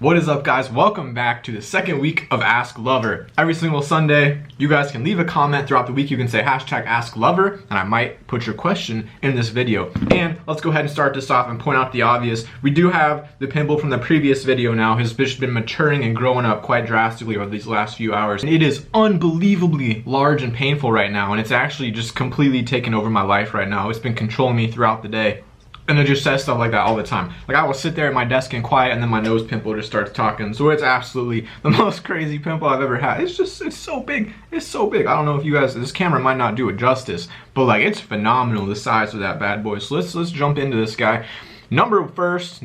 What is up, guys? Welcome back to the second week of Ask Lover. Every single Sunday, you guys can leave a comment throughout the week. You can say hashtag Ask Lover, and I might put your question in this video. And let's go ahead and start this off and point out the obvious. We do have the pimple from the previous video now. His fish has been maturing and growing up quite drastically over these last few hours. And it is unbelievably large and painful right now, and it's actually just completely taken over my life right now. It's been controlling me throughout the day. And it just says stuff like that all the time. Like, I will sit there at my desk and quiet, and then my nose pimple just starts talking. So it's absolutely the most crazy pimple I've ever had. It's so big. It's so big. I don't know if you guys, this camera might not do it justice, but like, it's phenomenal, the size of that bad boy. So let's jump into this guy. Number first,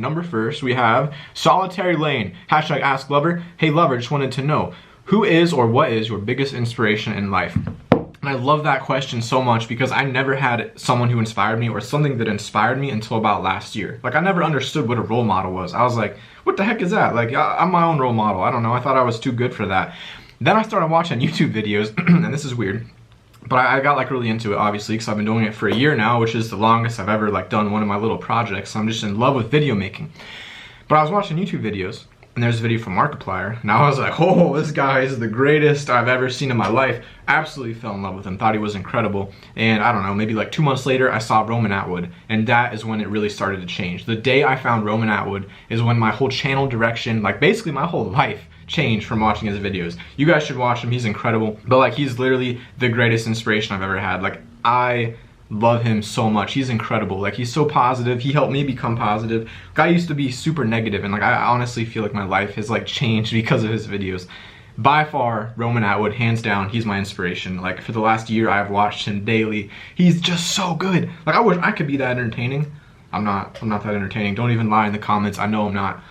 we have Solitary Lane. Hashtag Ask Lover. Hey Lover, just wanted to know, who is or what is your biggest inspiration in life? And I love that question so much because I never had someone who inspired me or something that inspired me until about last year. Like, I never understood what a role model was. I was like, what the heck is that? Like, I'm my own role model. I don't know. I thought I was too good for that. Then I started watching YouTube videos, and this is weird, but I got like really into it, obviously, because I've been doing it for a year now, which is the longest I've ever like done one of my little projects. So I'm just in love with video making. But I was watching YouTube videos, and there's a video from Markiplier, and I was like, oh, this guy is the greatest I've ever seen in my life. Absolutely fell in love with him, thought he was incredible. And I don't know, maybe like 2 months later, I saw Roman Atwood, and that is when it really started to change. The day I found Roman Atwood is when my whole channel direction, like basically my whole life, changed from watching his videos. You guys should watch him, he's incredible. But like, he's literally the greatest inspiration I've ever had. Like, I love him so much. He's incredible. Like, he's so positive. He helped me become positive. Guy used to be super negative, and like, I honestly feel like my life has like changed because of his videos. By far, Roman Atwood, hands down, he's my inspiration. Like, for the last year, I've watched him daily. He's just so good. Like, I wish I could be that entertaining. I'm not that entertaining. Don't even lie in the comments. I know I'm not.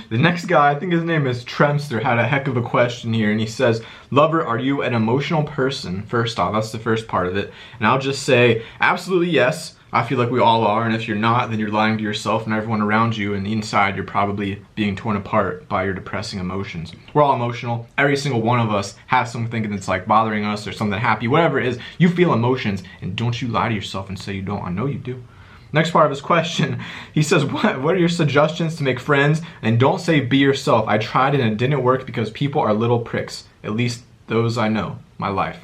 The next guy, I think his name is Tremster, had a heck of a question here, and he says, Lover, are you an emotional person? First off, that's the first part of it. And I'll just say, absolutely yes. I feel like we all are, and if you're not, then you're lying to yourself and everyone around you, and inside you're probably being torn apart by your depressing emotions. We're all emotional. Every single one of us has something that's like bothering us or something happy, whatever it is. You feel emotions, and don't you lie to yourself and say you don't. I know you do. Next part of his question, he says, what are your suggestions to make friends? And don't say be yourself. I tried it and it didn't work because people are little pricks. At least those I know, my life.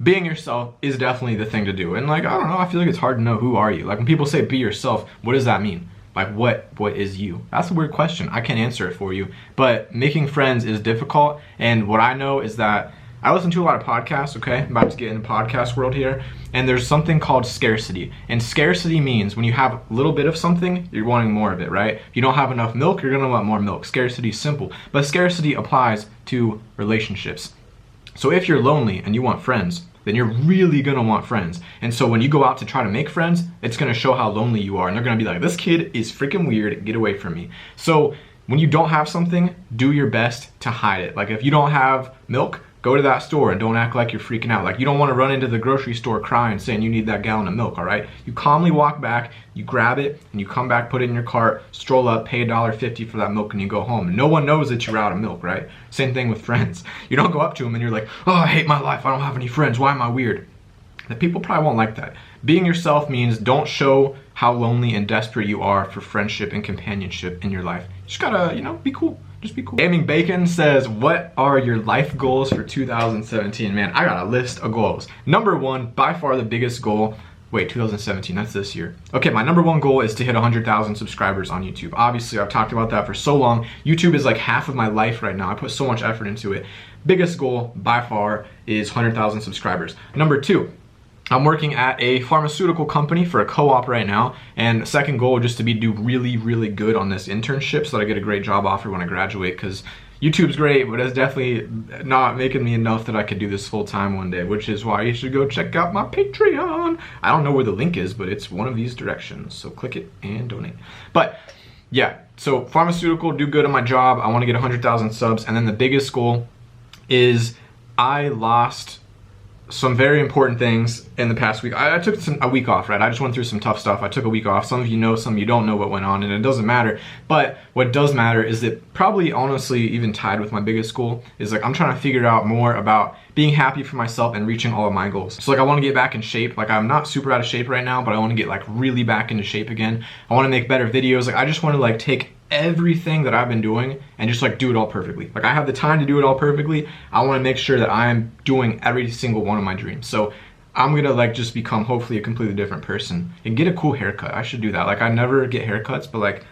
Being yourself is definitely the thing to do. And like, I don't know, I feel like it's hard to know who are you. Like, when people say be yourself, what does that mean? Like, what is you? That's a weird question. I can't answer it for you. But making friends is difficult. And what I know is that I listen to a lot of podcasts, okay? I'm about to get in the podcast world here. And there's something called scarcity. And scarcity means when you have a little bit of something, you're wanting more of it, right? If you don't have enough milk, you're gonna want more milk. Scarcity is simple. But scarcity applies to relationships. So if you're lonely and you want friends, then you're really gonna want friends. And so when you go out to try to make friends, it's gonna show how lonely you are. And they're gonna be like, this kid is freaking weird, get away from me. So when you don't have something, do your best to hide it. Like, if you don't have milk, go to that store and don't act like you're freaking out. Like, you don't want to run into the grocery store crying saying you need that gallon of milk, all right? You calmly walk back, you grab it, and you come back, put it in your cart, stroll up, pay $1.50 for that milk, and you go home. No one knows that you're out of milk, right? Same thing with friends. You don't go up to them and you're like, oh, I hate my life, I don't have any friends, why am I weird? The people probably won't like that. Being yourself means don't show how lonely and desperate you are for friendship and companionship in your life. You just gotta, you know, be cool. Just be cool. Gaming Bacon says, what are your life goals for 2017? Man, I got a list of goals. Number one, by far the biggest goal. Wait, 2017, that's this year. Okay, my number one goal is to hit 100,000 subscribers on YouTube. Obviously, I've talked about that for so long. YouTube is like half of my life right now. I put so much effort into it. Biggest goal, by far, is 100,000 subscribers. Number two, I'm working at a pharmaceutical company for a co-op right now, and the second goal just to do really, really good on this internship so that I get a great job offer when I graduate, because YouTube's great, but it's definitely not making me enough that I could do this full time one day, which is why you should go check out my Patreon. I don't know where the link is, but it's one of these directions, so click it and donate. But yeah, so pharmaceutical, do good on my job. I want to get 100,000 subs, and then the biggest goal is I lost some very important things in the past week. I took a week off, right? I just went through some tough stuff. I took a week off. Some of you know, some of you don't know what went on, and it doesn't matter. But what does matter is that probably honestly even tied with my biggest goal is like I'm trying to figure out more about being happy for myself and reaching all of my goals. So like I want to get back in shape. Like I'm not super out of shape right now, but I want to get like really back into shape again. I want to make better videos. Like I just want to like take everything that I've been doing and just like do it all perfectly. Like I have the time to do it all perfectly. I want to make sure that I'm doing every single one of my dreams. So I'm gonna like just become hopefully a completely different person and get a cool haircut. I should do that. Like I never get haircuts, but like,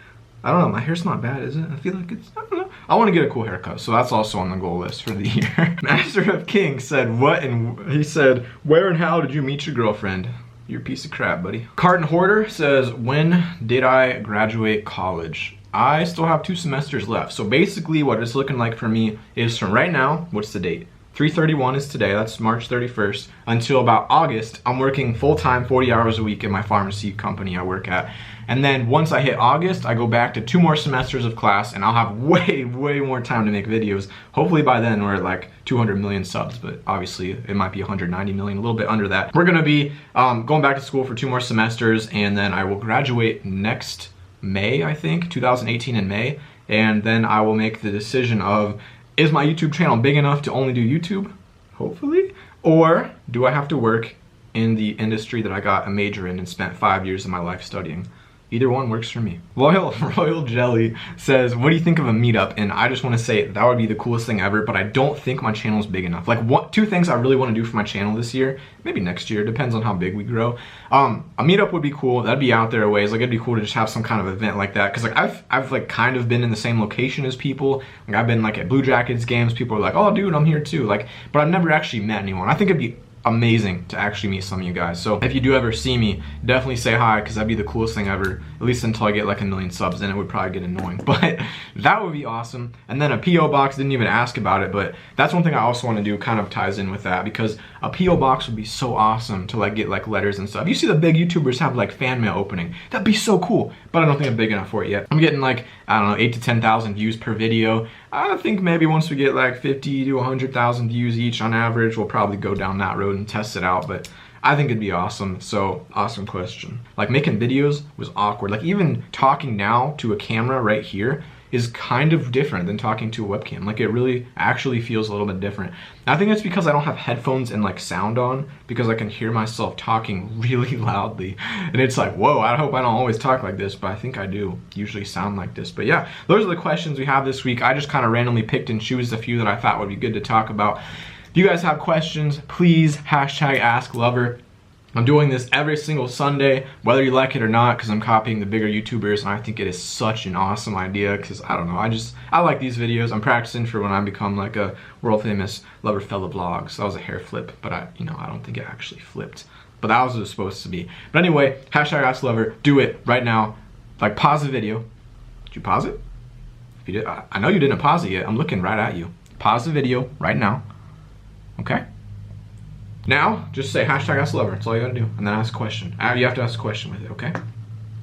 I don't know, my hair's not bad, is it? I feel like it's, I don't know. I want to get a cool haircut, so that's also on the goal list for the year. Master of King said, what, and he said, where and how did you meet your girlfriend? You're a piece of crap, buddy. Carton Hoarder says, when did I graduate college? I still have 2 semesters left. So basically what it's looking like for me is from right now, what's the date? 3/31 is today, that's March 31st, until about August, I'm working full-time 40 hours a week in my pharmacy company I work at. And then once I hit August, I go back to 2 more semesters of class and I'll have way more time to make videos. Hopefully by then we're at like 200 million subs, but obviously it might be 190 million, a little bit under that. We're gonna be going back to school for 2 more semesters, and then I will graduate next May, I think, 2018 in May. And then I will make the decision of, is my YouTube channel big enough to only do YouTube? Hopefully. Or do I have to work in the industry that I got a major in and spent 5 years of my life studying? Either one works for me. Loyal Royal Jelly says, what do you think of a meetup? And I just want to say that would be the coolest thing ever, but I don't think my channel is big enough. Like 2 things I really want to do for my channel this year, maybe next year, depends on how big we grow. A meetup would be cool. That'd be out there a ways. Like it'd be cool to just have some kind of event like that. Cause like I've like kind of been in the same location as people. Like I've been like at Blue Jackets games. People are like, oh dude, I'm here too. Like, but I've never actually met anyone. I think it'd be amazing to actually meet some of you guys. So if you do ever see me, definitely say hi, because that'd be the coolest thing ever, at least until I get like 1 million subs. Then it would probably get annoying, but that would be awesome. And then a PO box, didn't even ask about it, but that's one thing I also want to do, kind of ties in with that, because a PO box would be so awesome to like get like letters and stuff. You see the big YouTubers have like fan mail opening, that'd be so cool, but I don't think I'm big enough for it yet. I'm getting like, I don't know, 8 to 10,000 views per video. I think maybe once we get like 50 to 100,000 views each on average, we'll probably go down that road and test it out, but I think it'd be awesome. So, awesome question. Like making videos was awkward. Like even talking now to a camera right here is kind of different than talking to a webcam. Like it really actually feels a little bit different. I think it's because I don't have headphones and like sound on, because I can hear myself talking really loudly. And it's like, whoa, I hope I don't always talk like this, but I think I do usually sound like this. But yeah, those are the questions we have this week. I just kind of randomly picked and chose a few that I thought would be good to talk about. If you guys have questions, please hashtag asklover. I'm doing this every single Sunday, whether you like it or not, because I'm copying the bigger YouTubers, and I think it is such an awesome idea, because I don't know, I like these videos. I'm practicing for when I become like a world famous Loverfella vlog. So that was a hair flip, but I don't think it actually flipped. But that was what it was supposed to be. But anyway, hashtag asklover, do it right now. Like pause the video. Did you pause it? If you did, I know you didn't pause it yet. I'm looking right at you. Pause the video right now. Okay? Now, just say hashtag asklover. That's all you gotta do. And then ask a question. You have to ask a question with it, okay?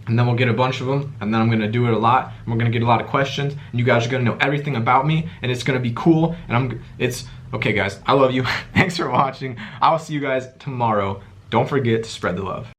And then we'll get a bunch of them, and then I'm gonna do it a lot, and we're gonna get a lot of questions, and you guys are gonna know everything about me, and it's gonna be cool, and okay guys, I love you. Thanks for watching. I'll see you guys tomorrow. Don't forget to spread the love.